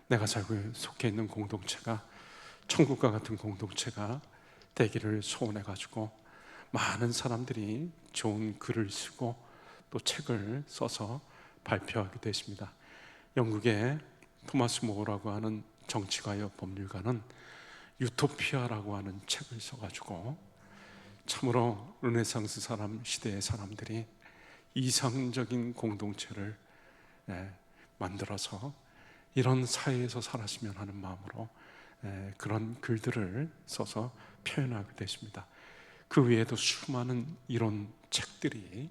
내가 살고 속해 있는 공동체가 천국과 같은 공동체가 되기를 소원해가지고 많은 사람들이 좋은 글을 쓰고 또 책을 써서 발표하기도 했습니다. 영국의 토마스 모어라고 하는 정치가요 법률가는 유토피아라고 하는 책을 써가지고 참으로 르네상스 시대의 사람들이 이상적인 공동체를 만들어서 이런 사회에서 살았으면 하는 마음으로 그런 글들을 써서 표현하기도 했습니다. 그 외에도 수많은 이런 책들이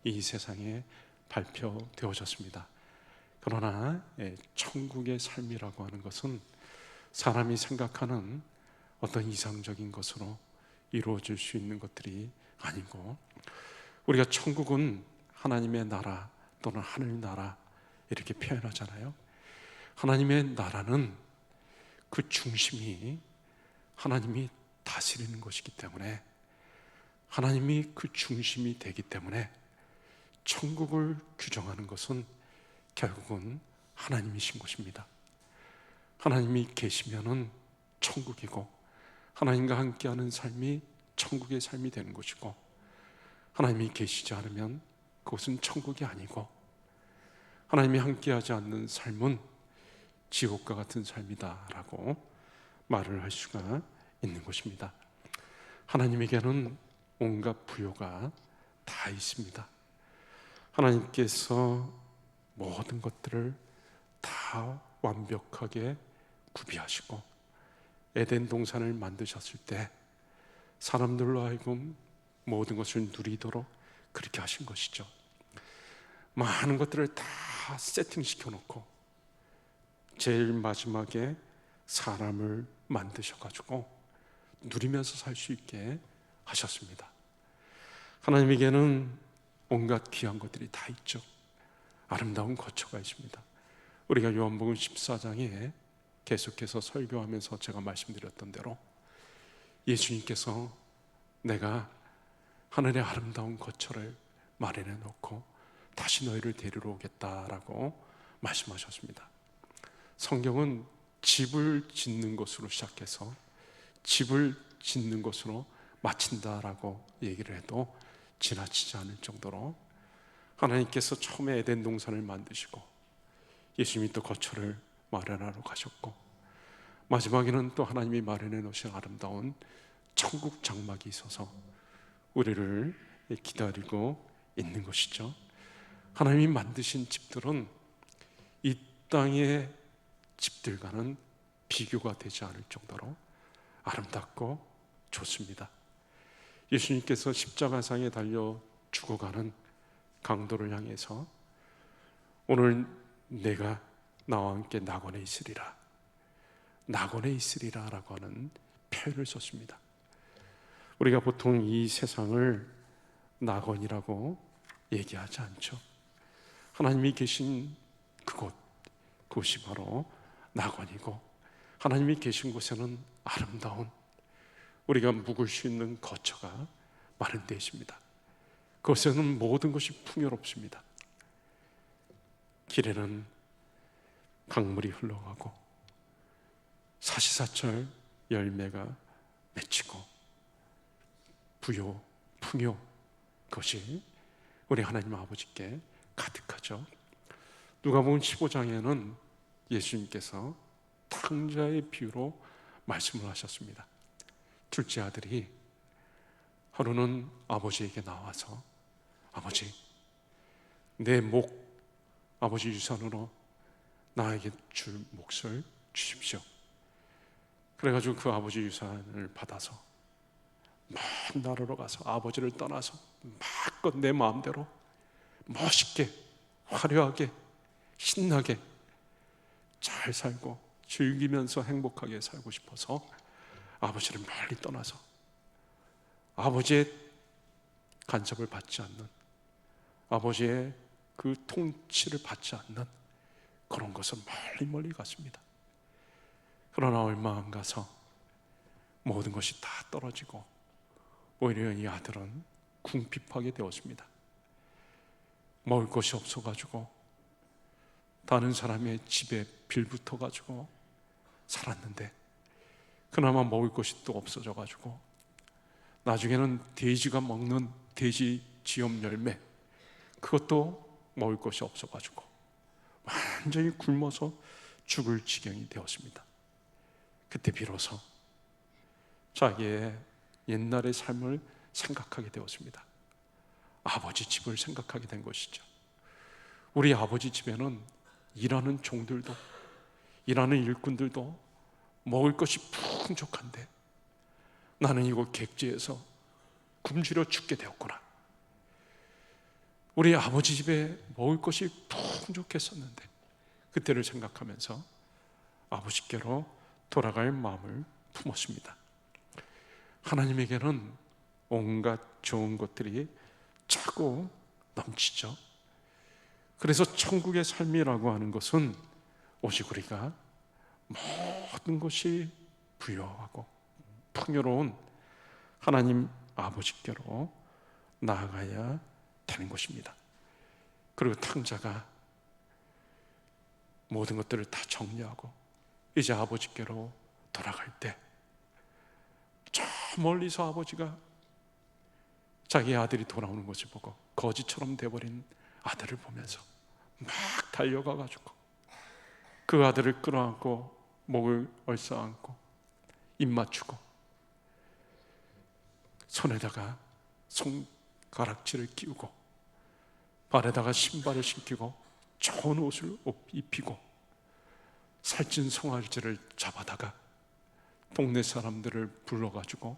이 세상에 발표되어졌습니다. 그러나 천국의 삶이라고 하는 것은 사람이 생각하는 어떤 이상적인 것으로 이루어질 수 있는 것들이 아니고, 우리가 천국은 하나님의 나라 또는 하늘나라 이렇게 표현하잖아요. 하나님의 나라는 그 중심이 하나님이 다스리는 것이기 때문에, 하나님이 그 중심이 되기 때문에 천국을 규정하는 것은 결국은 하나님이신 것입니다. 하나님이 계시면은 천국이고, 하나님과 함께하는 삶이 천국의 삶이 되는 것이고, 하나님이 계시지 않으면 그것은 천국이 아니고, 하나님이 함께하지 않는 삶은 지옥과 같은 삶이다라고 말을 할 수가 있는 것입니다. 하나님에게는 온갖 부요가 다 있습니다. 하나님께서 모든 것들을 다 완벽하게 구비하시고 에덴 동산을 만드셨을 때 사람들로 하여금 모든 것을 누리도록 그렇게 하신 것이죠. 많은 것들을 다 세팅시켜 놓고 제일 마지막에 사람을 만드셔가지고 누리면서 살 수 있게 하셨습니다. 하나님에게는 온갖 귀한 것들이 다 있죠. 아름다운 거처가 있습니다. 우리가 요한복음 14장에 계속해서 설교하면서 제가 말씀드렸던 대로 예수님께서 내가 하늘의 아름다운 거처를 마련해 놓고 다시 너희를 데리러 오겠다라고 말씀하셨습니다. 성경은 집을 짓는 것으로 시작해서 집을 짓는 것으로 마친다라고 얘기를 해도 지나치지 않을 정도로 하나님께서 처음에 에덴 동산을 만드시고 예수님이 또 거처를 마련하러 가셨고 마지막에는 또 하나님이 마련해 놓으신 아름다운 천국 장막이 있어서 우리를 기다리고 있는 것이죠. 하나님이 만드신 집들은 이 땅의 집들과는 비교가 되지 않을 정도로 아름답고 좋습니다. 예수님께서 십자가상에 달려 죽어가는 강도를 향해서 오늘 내가 나와 함께 낙원에 있으리라, 낙원에 있으리라 라고 하는 표현을 썼습니다. 우리가 보통 이 세상을 낙원이라고 얘기하지 않죠. 하나님이 계신 그곳이 바로 낙원이고, 하나님이 계신 곳에는 아름다운 우리가 묵을 수 있는 거처가 마련되어 있습니다. 그곳에는 모든 것이 풍요롭습니다. 길에는 강물이 흘러가고 사시사철 열매가 맺히고 부요, 풍요, 그것이 우리 하나님 아버지께 가득하죠. 누가복음 15장에는 예수님께서 탕자의 비유로 말씀을 하셨습니다. 둘째 아들이 하루는 아버지에게 나와서 아버지, 내 아버지 유산으로 나에게 줄 몫을 주십시오. 그래가지고 그 아버지 유산을 받아서 먼 나라로 가서 아버지를 떠나서 마음껏 내 마음대로 멋있게 화려하게 신나게 잘 살고 즐기면서 행복하게 살고 싶어서 아버지를 멀리 떠나서 아버지의 간섭을 받지 않는, 아버지의 그 통치를 받지 않는 그런 것을 멀리 갔습니다. 그러나 얼마 안 가서 모든 것이 다 떨어지고 오히려 이 아들은 궁핍하게 되었습니다. 먹을 것이 없어가지고 다른 사람의 집에 빌붙어 가지고 살았는데 그나마 먹을 것이 또 없어져 가지고 나중에는 돼지가 먹는 돼지 지엄 열매, 그것도 먹을 것이 없어 가지고 완전히 굶어서 죽을 지경이 되었습니다. 그때 비로소 자기의 옛날의 삶을 생각하게 되었습니다. 아버지 집을 생각하게 된 것이죠. 우리 아버지 집에는 일하는 종들도, 일하는 일꾼들도 먹을 것이 풍족한데 나는 이곳 객지에서 굶주려 죽게 되었구나. 우리 아버지 집에 먹을 것이 풍족했었는데 그때를 생각하면서 아버지께로 돌아갈 마음을 품었습니다. 하나님에게는 온갖 좋은 것들이 차고 넘치죠. 그래서 천국의 삶이라고 하는 것은 오직 우리가 모든 것이 부유하고 풍요로운 하나님 아버지께로 나아가야 되는 것입니다. 그리고 탕자가 모든 것들을 다 정리하고 이제 아버지께로 돌아갈 때 저 멀리서 아버지가 자기 아들이 돌아오는 것을 보고 거지처럼 돼버린 아들을 보면서 막 달려가 가지고 그 아들을 끌어안고 목을 얼싸안고 입 맞추고 손에다가 손가락질을 끼우고 발에다가 신발을 신기고 좋은 옷을 입히고 살찐 송아지를 잡아다가 동네 사람들을 불러가지고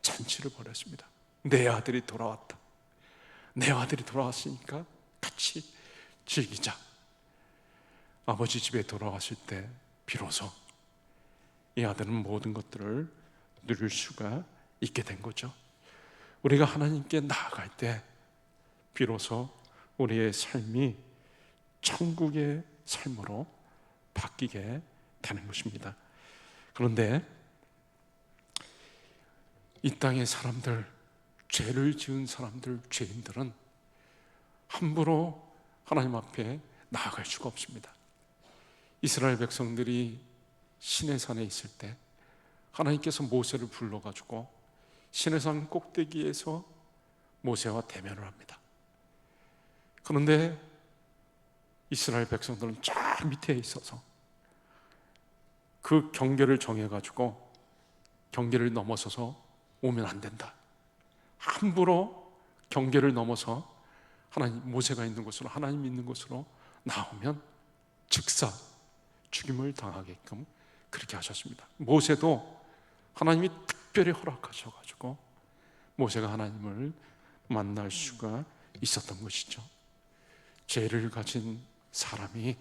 잔치를 벌였습니다. 내 아들이 돌아왔다. 내 아들이 돌아왔으니까 같이 즐기자. 아버지 집에 돌아왔을 때 비로소 이 아들은 모든 것들을 누릴 수가 있게 된 거죠. 우리가 하나님께 나아갈 때 비로소 우리의 삶이 천국의 삶으로 바뀌게 되는 것입니다. 그런데 이 땅의 사람들, 죄를 지은 사람들, 죄인들은 함부로 하나님 앞에 나아갈 수가 없습니다. 이스라엘 백성들이 시내산에 있을 때 하나님께서 모세를 불러가지고 시내산 꼭대기에서 모세와 대면을 합니다. 그런데 이스라엘 백성들은 저 밑에 있어서 그 경계를 정해가지고 경계를 넘어서서 오면 안 된다. 함부로 경계를 넘어서 하나님, 모세가 있는 곳으로, 하나님 있는 곳으로 나오면 즉사 죽임을 당하게끔 그렇게 하셨습니다. 모세도 하나님이 특별히 허락하셔가지고 모세가 하나님을 만날 수가 있었던 것이죠. 죄를 가진 사람이,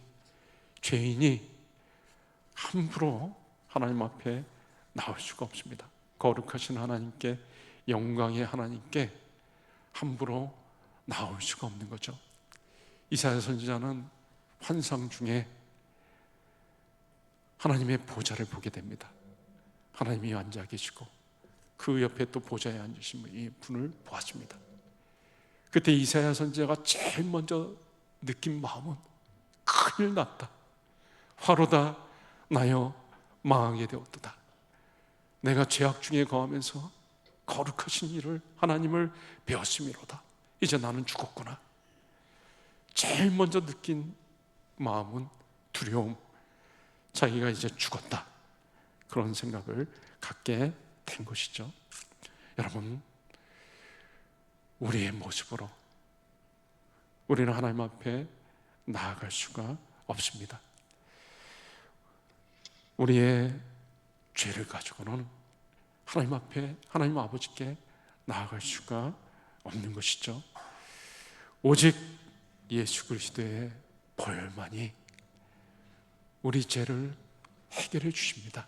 죄인이 함부로 하나님 앞에 나올 수가 없습니다. 거룩하신 하나님께, 영광의 하나님께 함부로 나올 수가 없는 거죠. 이사야 선지자는 환상 중에 하나님의 보좌를 보게 됩니다. 하나님이 앉아 계시고 그 옆에 또 보좌에 앉으신 이 분을 보았습니다. 그때 이사야 선지자가 제일 먼저 느낀 마음은 큰일 났다. 화로다 나여 망하게 되었도다. 내가 죄악 중에 거하면서 거룩하신 일을, 하나님을 배웠음이로다. 이제 나는 죽었구나. 제일 먼저 느낀 마음은 두려움, 자기가 이제 죽었다, 그런 생각을 갖게 된 것이죠. 여러분, 우리의 모습으로 우리는 하나님 앞에 나아갈 수가 없습니다. 우리의 죄를 가지고는 하나님 앞에, 하나님 아버지께 나아갈 수가 없는 것이죠. 오직 예수 그리스도의 보혈만이 우리 죄를 해결해 주십니다.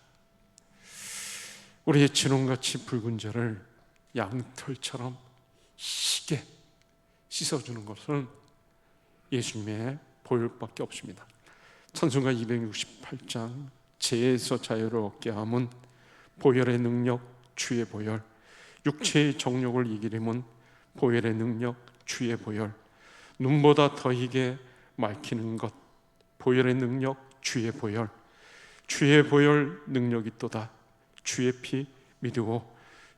우리의 진홍같이 붉은 죄를 양털처럼 희게 씻어주는 것은 예수님의 보혈밖에 없습니다. 찬송가 268장 죄에서 자유를 얻게 함은 보혈의 능력 주의 보혈, 육체의 정욕을 이기림은 보혈의 능력 주의 보혈, 눈보다 더 희게 밝히는 것 보혈의 능력, 주의 보혈, 주의 보혈 능력이 있도다. 주의 피 믿고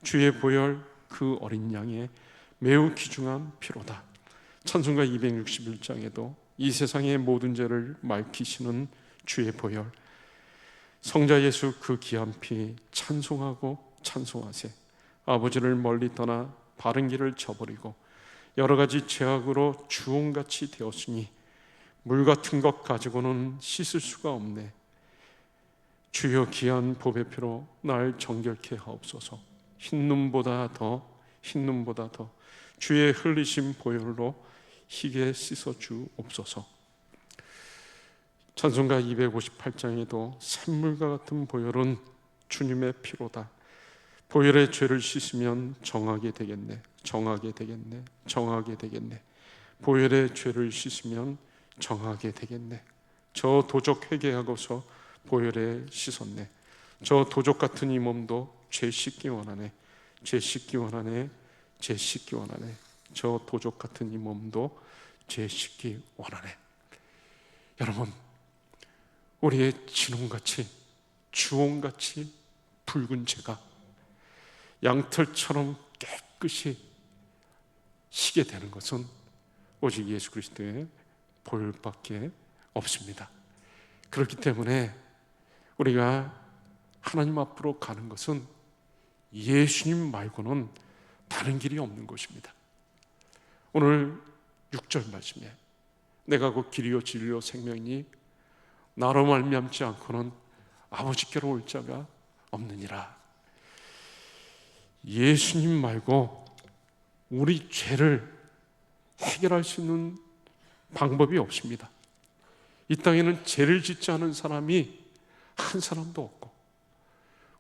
주의 보혈 그 어린 양의 매우 귀중한 피로다. 찬송가 261장에도 이 세상의 모든 죄를 맑히시는 주의 보혈, 성자 예수 그 귀한 피 찬송하고 찬송하세. 아버지를 멀리 떠나 바른 길을 저버리고 여러 가지 죄악으로 주홍같이 되었으니 물 같은 것 가지고는 씻을 수가 없네. 주여 귀한 보배 피로 날 정결케 하옵소서. 흰 눈보다 더 주의 흘리신 보혈로 희게 씻어 주옵소서. 찬송가 258장에도 샘물과 같은 보혈은 주님의 피로다. 보혈의 죄를 씻으면 정하게 되겠네. 보혈의 죄를 씻으면 정하게 되겠네. 저 도적 회개하고서 보혈에 씻었네. 저 도적 같은 이 몸도 죄 씻기 원하네. 저 도적 같은 이 몸도 죄 씻기 원하네. 여러분, 우리의 진홍같이 주홍같이 붉은 죄가 양털처럼 깨끗이 희게 되는 것은 오직 예수 그리스도의 보혈밖에 없습니다. 그렇기 때문에 우리가 하나님 앞으로 가는 것은 예수님 말고는 다른 길이 없는 것입니다. 오늘 6절 말씀에 내가 곧 길이요 진리요 생명이니 나로 말미암지 않고는 아버지께로 올 자가 없느니라. 예수님 말고 우리 죄를 해결할 수 있는 방법이 없습니다. 이 땅에는 죄를 짓지 않은 사람이 한 사람도 없고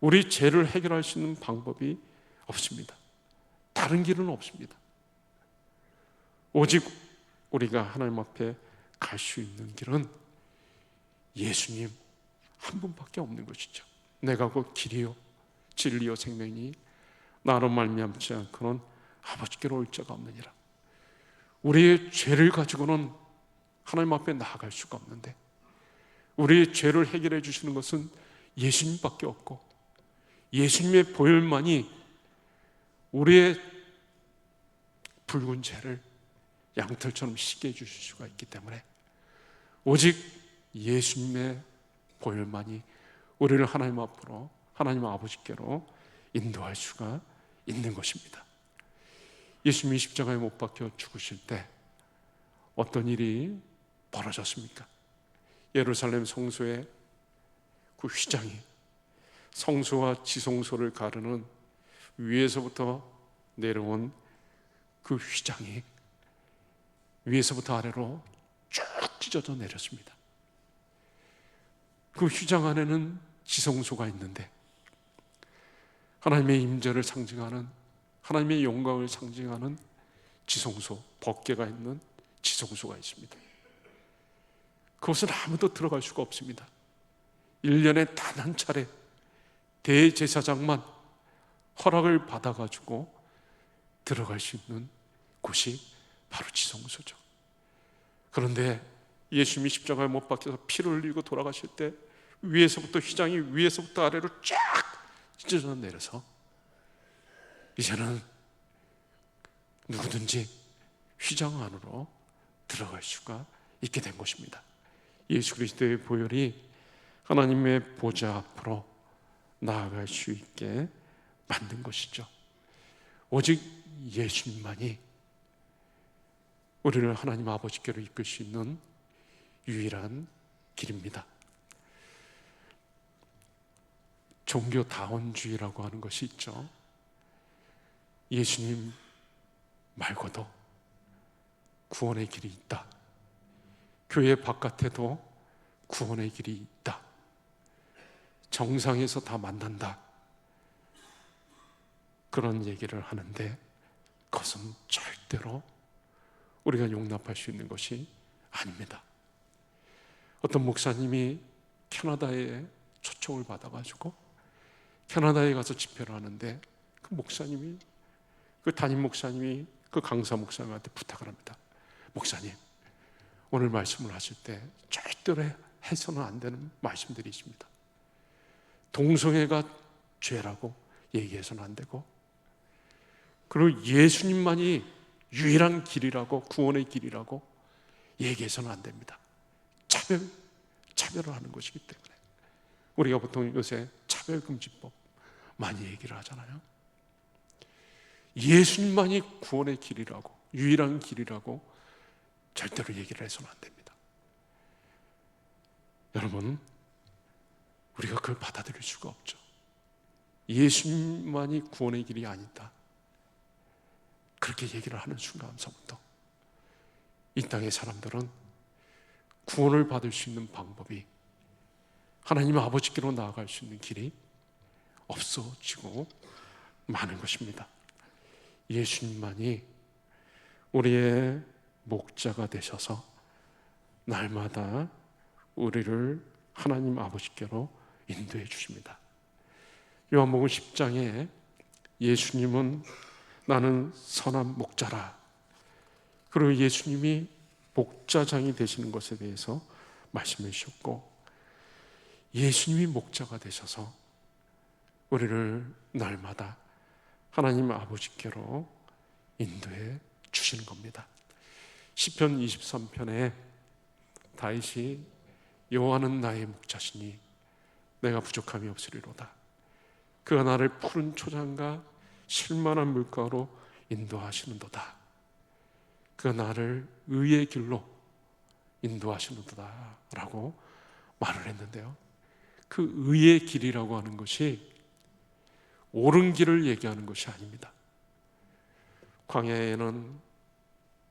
우리 죄를 해결할 수 있는 방법이 없습니다. 다른 길은 없습니다. 오직 우리가 하나님 앞에 갈 수 있는 길은 예수님 한 분밖에 없는 것이죠. 내가 곧 길이요 진리요 생명이니 나로 말미암지 않고는 아버지께로 올 자가 없느니라. 우리의 죄를 가지고는 하나님 앞에 나아갈 수가 없는데 우리의 죄를 해결해 주시는 것은 예수님밖에 없고 예수님의 보혈만이 우리의 붉은 죄를 양털처럼 씻게 해주실 수가 있기 때문에 오직 예수님의 보혈만이 우리를 하나님 앞으로 하나님 아버지께로 인도할 수가 있는 것입니다. 예수님이 십자가에 못 박혀 죽으실 때 어떤 일이 벌어졌습니까? 예루살렘 성소의 그 휘장이 성소와 지성소를 가르는 위에서부터 내려온 그 휘장이 위에서부터 아래로 쭉 찢어져 내렸습니다. 그 휘장 안에는 지성소가 있는데 하나님의 임재를 상징하는 하나님의 영광을 상징하는 지성소, 법궤가 있는 지성소가 있습니다. 그것은 아무도 들어갈 수가 없습니다. 1년에 단 한 차례 대제사장만 허락을 받아가지고 들어갈 수 있는 곳이 바로 지성소죠. 그런데 예수님이 십자가에 못 박혀서 피를 흘리고 돌아가실 때 위에서부터 휘장이 위에서부터 아래로 쫙 찢어져 내려서 이제는 누구든지 휘장 안으로 들어갈 수가 있게 된 것입니다. 예수 그리스도의 보혈이 하나님의 보좌 앞으로 나아갈 수 있게 만든 것이죠. 오직 예수님만이 우리를 하나님 아버지께로 이끌 수 있는 유일한 길입니다. 종교다원주의라고 하는 것이 있죠. 예수님 말고도 구원의 길이 있다. 교회 바깥에도 구원의 길이 있다. 정상에서 다 만난다. 그런 얘기를 하는데 그것은 절대로 우리가 용납할 수 있는 것이 아닙니다. 어떤 목사님이 캐나다에 초청을 받아가지고 캐나다에 가서 집회를 하는데 그 목사님이 그 담임 목사님이 그 강사 목사님한테 부탁을 합니다. 목사님, 오늘 말씀을 하실 때 절대로 해서는 안 되는 말씀들이 있습니다. 동성애가 죄라고 얘기해서는 안 되고, 그리고 예수님만이 유일한 길이라고, 구원의 길이라고 얘기해서는 안 됩니다. 차별을 하는 것이기 때문에. 우리가 보통 요새 차별금지법 많이 얘기를 하잖아요. 예수님만이 구원의 길이라고, 유일한 길이라고 절대로 얘기를 해서는 안 됩니다. 여러분, 우리가 그걸 받아들일 수가 없죠. 예수님만이 구원의 길이 아니다, 그렇게 얘기를 하는 순간부터 이 땅의 사람들은 구원을 받을 수 있는 방법이, 하나님 아버지께로 나아갈 수 있는 길이 없어지고 마는 것입니다. 예수님만이 우리의 목자가 되셔서 날마다 우리를 하나님 아버지께로 인도해 주십니다. 요한복음 10장에 예수님은 나는 선한 목자라, 그리고 예수님이 목자장이 되시는 것에 대해서 말씀해 주셨고, 예수님이 목자가 되셔서 우리를 날마다 하나님 아버지께로 인도해 주시는 겁니다. 시편 23편에 다윗이 여호와는 나의 목자시니 내가 부족함이 없으리로다. 그가 나를 푸른 초장과 쉴만한 물가로 인도하시는도다. 그가 나를 의의 길로 인도하시는도다 라고 말을 했는데요, 그 의의 길이라고 하는 것이 옳은 길을 얘기하는 것이 아닙니다. 광야에는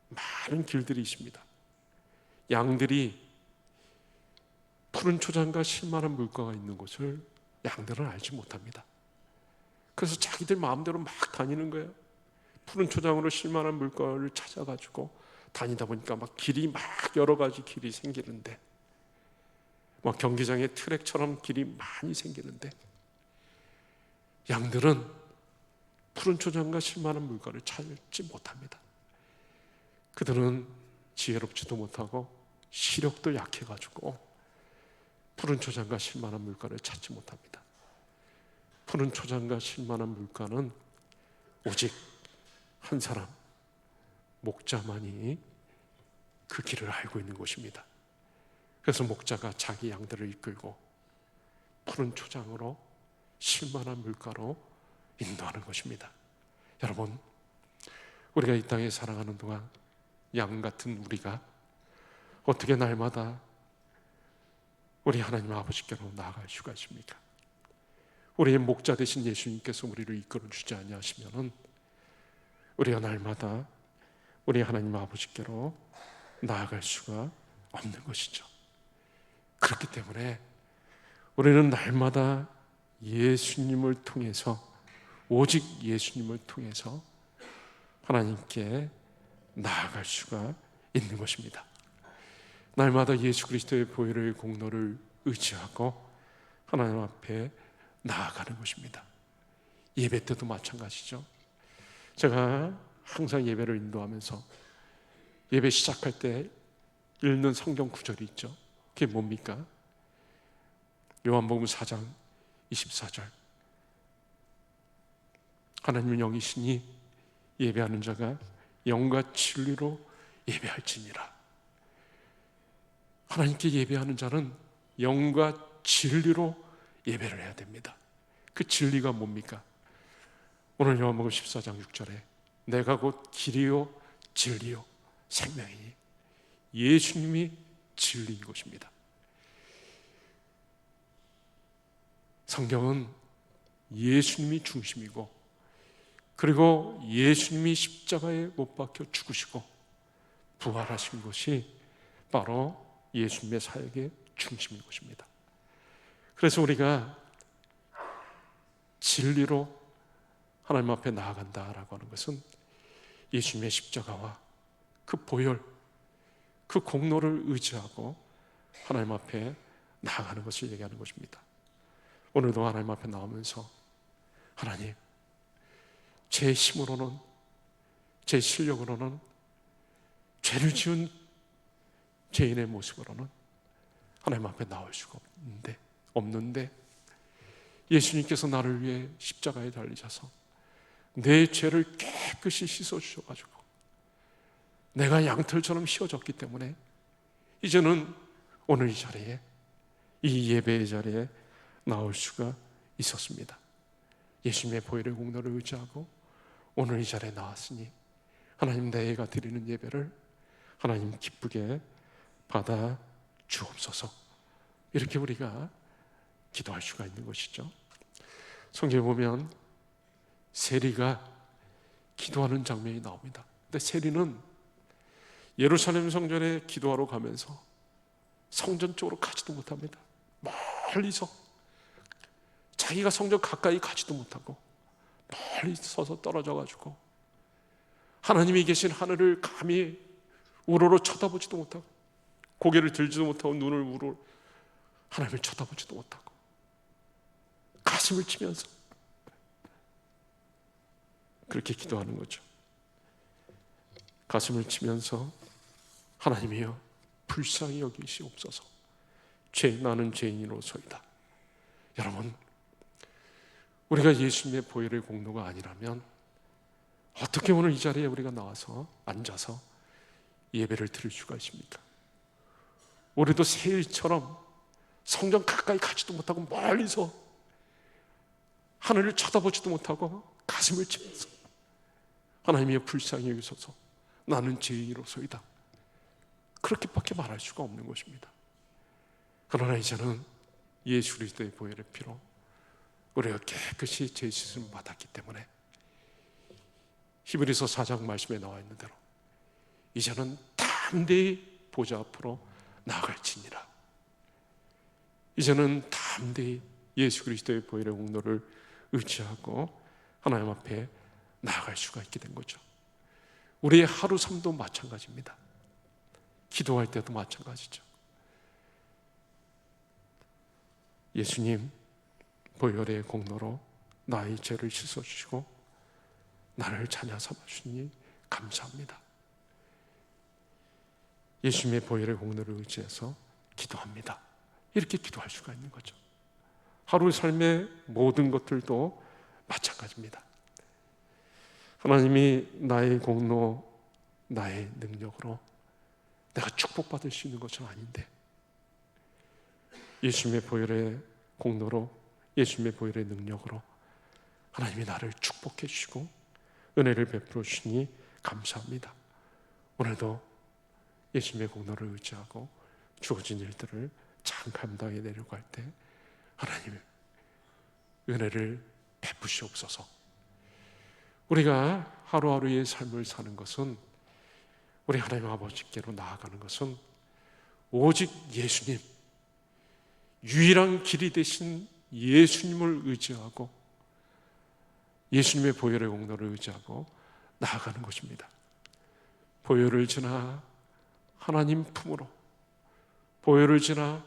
많은 길들이 있습니다. 양들이 푸른 초장과 쉴만한 물가가 있는 곳을 양들은 알지 못합니다. 그래서 자기들 마음대로 막 다니는 거예요. 푸른 초장으로 쉴만한 물가를 찾아가지고 다니다 보니까 막 길이 막 여러 가지 길이 생기는데, 막 경기장에 트랙처럼 길이 많이 생기는데, 양들은 푸른 초장과 쉴만한 물가를 찾지 못합니다. 그들은 지혜롭지도 못하고 시력도 약해가지고 푸른 초장과 쉴만한 물가를 찾지 못합니다. 푸른 초장과 쉴만한 물가는 오직 한 사람, 목자만이 그 길을 알고 있는 곳입니다. 그래서 목자가 자기 양들을 이끌고 푸른 초장으로 쉴만한 물가로 인도하는 것입니다. 여러분, 우리가 이 땅에 살아가는 동안 양 같은 우리가 어떻게 날마다 우리 하나님 아버지께로 나아갈 수가 있습니까? 우리의 목자 되신 예수님께서 우리를 이끌어 주지 아니하시면은 우리가 날마다 우리 하나님 아버지께로 나아갈 수가 없는 것이죠. 그렇기 때문에 우리는 날마다 예수님을 통해서, 오직 예수님을 통해서 하나님께 나아갈 수가 있는 것입니다. 날마다 예수 그리스도의 보혈의 공로를 의지하고 하나님 앞에 나아가는 것입니다. 예배 때도 마찬가지죠. 제가 항상 예배를 인도하면서 예배 시작할 때 읽는 성경 구절이 있죠. 그게 뭡니까? 요한복음 4장 24절. 하나님은 영이시니 예배하는 자가 영과 진리로 예배할지니라. 하나님께 예배하는 자는 영과 진리로 예배를 해야 됩니다. 그 진리가 뭡니까? 오늘 요한복음 14장 6절에 내가 곧 길이요 진리요 생명이니, 예수님이 진리인 것입니다. 성경은 예수님이 중심이고, 그리고 예수님이 십자가에 못 박혀 죽으시고 부활하신 것이 바로 예수님의 사역의 중심인 것입니다. 그래서 우리가 진리로 하나님 앞에 나아간다라고 하는 것은 예수님의 십자가와 그 보혈, 그 공로를 의지하고 하나님 앞에 나아가는 것을 얘기하는 것입니다. 오늘도 하나님 앞에 나오면서 하나님, 제 힘으로는, 제 실력으로는 죄를 지은 죄인의 모습으로는 하나님 앞에 나올 수가 없는데 예수님께서 나를 위해 십자가에 달리셔서 내 죄를 깨끗이 씻어주셔가지고 내가 양털처럼 휘어졌기 때문에 이제는 오늘 이 자리에, 이 예배의 자리에 나올 수가 있었습니다. 예수님의 보혈의 공로를 의지하고 오늘 이 자리에 나왔으니 하나님, 내가 드리는 예배를 하나님 기쁘게 받아 주옵소서. 이렇게 우리가 기도할 수가 있는 것이죠. 성경에 보면 세리가 기도하는 장면이 나옵니다. 근데 세리는 예루살렘 성전에 기도하러 가면서 성전 쪽으로 가지도 못합니다. 멀리서, 자기가 성전 가까이 가지도 못하고 멀리 서서 떨어져 가지고 하나님이 계신 하늘을 감히 우러러 쳐다보지도 못하고 고개를 들지도 못하고 눈을 우러 하나님을 쳐다보지도 못하고 가슴을 치면서 그렇게 기도하는 거죠. 가슴을 치면서 하나님이여 불쌍히 여기시옵소서. 나는 죄인으로서이다. 여러분, 우리가 예수님의 보혈의 공로가 아니라면 어떻게 오늘 이 자리에 우리가 나와서 앉아서 예배를 드릴 수가 있습니까? 우리도 세일처럼 성전 가까이 가지도 못하고 멀리서 하늘을 쳐다보지도 못하고 가슴을 치면서 하나님이여 불쌍히 여기소서, 나는 죄인으로서이다. 그렇게밖에 말할 수가 없는 것입니다. 그러나 이제는 예수 그리스도의 보혈의 피로 우리가 깨끗이 죄 씻음을 받았기 때문에 히브리서 4장 말씀에 나와 있는 대로 이제는 담대히 보좌 앞으로 나아갈지니라. 이제는 담대히 예수 그리스도의 보혈의 공로를 의지하고 하나님 앞에 나아갈 수가 있게 된 거죠. 우리의 하루 삶도 마찬가지입니다. 기도할 때도 마찬가지죠. 예수님 보혈의 공로로 나의 죄를 씻어주시고 나를 자녀 삼아주시니 감사합니다. 예수님의 보혈의 공로를 의지해서 기도합니다. 이렇게 기도할 수가 있는 거죠. 하루 삶의 모든 것들도 마찬가지입니다. 하나님이 나의 공로, 나의 능력으로 내가 축복받을 수 있는 것은 아닌데 예수님의 보혈의 공로로, 예수님의 보혈의 능력으로 하나님이 나를 축복해 주시고 은혜를 베풀어 주시니 감사합니다. 오늘도 예수님의 공로를 의지하고 주어진 일들을 잘 감당해 내려고 할 때 하나님 은혜를 베푸시옵소서. 우리가 하루하루의 삶을 사는 것은, 우리 하나님 아버지께로 나아가는 것은 오직 예수님, 유일한 길이 되신 예수님을 의지하고 예수님의 보혈의 공로를 의지하고 나아가는 것입니다. 보혈을 지나 하나님 품으로, 보혈을 지나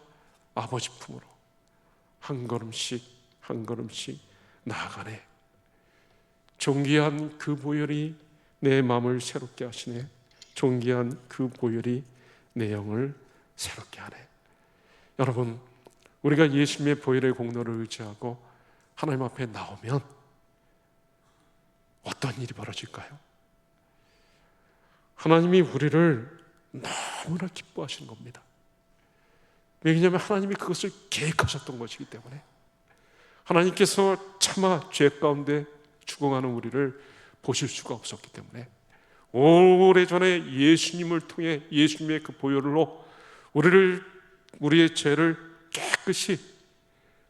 아버지 품으로 한 걸음씩 한 걸음씩 나아가네. 존귀한 그 보혈이 내 마음을 새롭게 하시네. 존귀한 그 보혈이 내 영을 새롭게 하네. 여러분, 우리가 예수님의 보혈의 공로를 의지하고 하나님 앞에 나오면 어떤 일이 벌어질까요? 하나님이 우리를 너무나 기뻐하시는 겁니다. 왜냐하면 하나님이 그것을 계획하셨던 것이기 때문에. 하나님께서 차마 죄 가운데 죽어가는 우리를 보실 수가 없었기 때문에 오래전에 예수님을 통해 예수님의 그 보혈로 우리의 죄를 깨끗이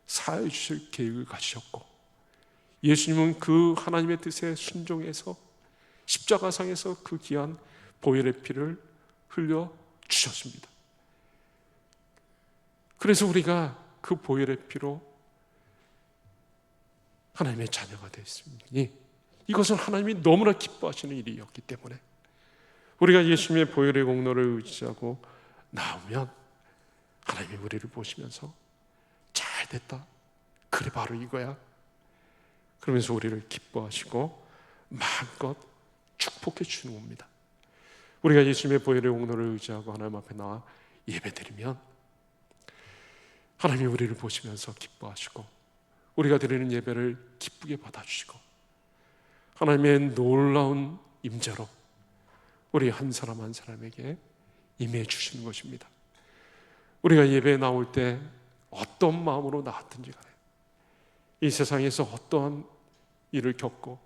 사해 주실 계획을 가지셨고, 예수님은 그 하나님의 뜻에 순종해서 십자가상에서 그 귀한 보혈의 피를 흘려 주셨습니다. 그래서 우리가 그 보혈의 피로 하나님의 자녀가 되었으니 이것은 하나님이 너무나 기뻐하시는 일이었기 때문에 우리가 예수님의 보혈의 공로를 의지하고 나오면 하나님이 우리를 보시면서 잘됐다, 그래 바로 이거야, 그러면서 우리를 기뻐하시고 마음껏 축복해 주시는 겁니다. 우리가 예수님의 보혈의 공로를 의지하고 하나님 앞에 나와 예배드리면 하나님이 우리를 보시면서 기뻐하시고 우리가 드리는 예배를 기쁘게 받아주시고 하나님의 놀라운 임재로 우리 한 사람 한 사람에게 임해 주시는 것입니다. 우리가 예배에 나올 때 어떤 마음으로 나왔든지 간에 이 세상에서 어떠한 일을 겪고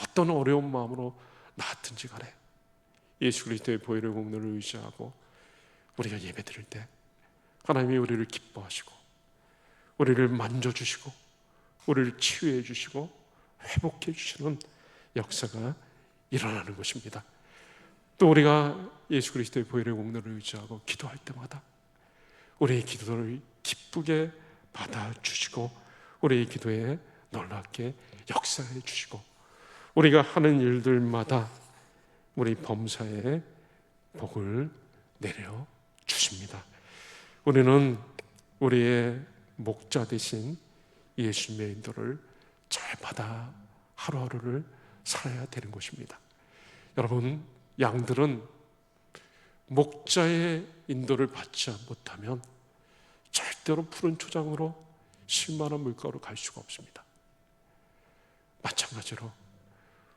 어떤 어려운 마음으로 나왔든지 간에 예수 그리스도의 보혈의 공로를 의지하고 우리가 예배 드릴 때 하나님이 우리를 기뻐하시고 우리를 만져주시고 우리를 치유해 주시고 회복해 주시는 역사가 일어나는 것입니다. 또 우리가 예수 그리스도의 보혈의 공로를 의지하고 기도할 때마다 우리의 기도를 기쁘게 받아주시고 우리의 기도에 놀랍게 역사해 주시고 우리가 하는 일들마다 우리 범사에 복을 내려 주십니다. 우리는 우리의 목자 되신 예수님의 인도를 잘 받아 하루하루를 살아야 되는 것입니다. 여러분, 양들은 목자의 인도를 받지 못하면 절대로 푸른 초장으로 실만한 물가로 갈 수가 없습니다. 마찬가지로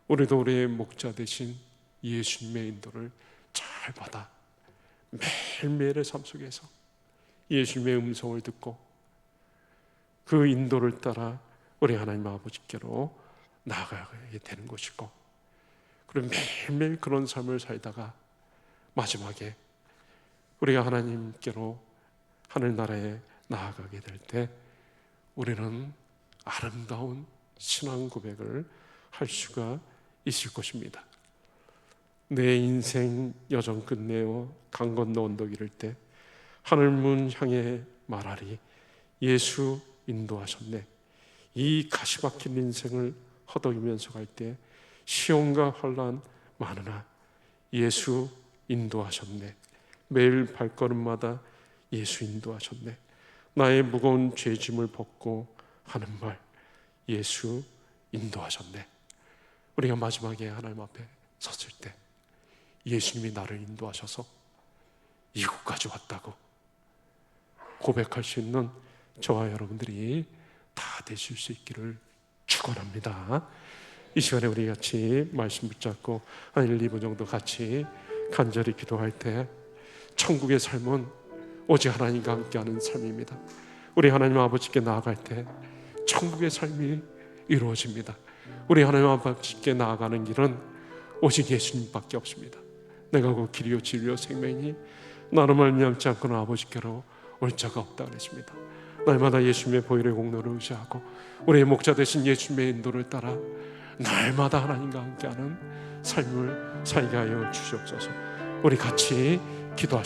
우리도 우리의 목자 되신 예수님의 인도를 잘 받아 매일매일의 삶 속에서 예수님의 음성을 듣고 그 인도를 따라 우리 하나님 아버지께로 나아가게 되는 것이고, 그리고 매일매일 그런 삶을 살다가 마지막에 우리가 하나님께로 하늘나라에 나아가게 될 때 우리는 아름다운 신앙 고백을 할 수가 있을 것입니다. 내 인생 여정 끝내어 강 건너 언덕 이를 때 하늘문 향해 말하리 예수 인도하셨네. 이 가시박힌 인생을 허덕이면서 갈 때 시험과 환난 많으나 예수 인도하셨네. 매일 발걸음마다 예수 인도하셨네. 나의 무거운 죄짐을 벗고 하는 말 예수 인도하셨네. 우리가 마지막에 하나님 앞에 섰을 때 예수님이 나를 인도하셔서 이곳까지 왔다고 고백할 수 있는 저와 여러분들이 다 되실 수 있기를 축원합니다. 이 시간에 우리 같이 말씀 붙잡고 한 1, 2분 정도 같이 간절히 기도할 때 천국의 삶은 오직 하나님과 함께하는 삶입니다. 우리 하나님 아버지께 나아갈 때 천국의 삶이 이루어집니다. 우리 하나님 아버지께 나아가는 길은 오직 예수님밖에 없습니다. 내가 그 길이요 진리요 생명이니 나로 말미암지 않고는 아버지께로 올 자가 없다 그랬습니다. 날마다 예수님의 보혈의 공로를 의지하고 우리의 목자 되신 예수님의 인도를 따라 날마다 하나님과 함께하는 삶을 살게 하여 주시옵소서. 우리 같이 기도하시겠습니다.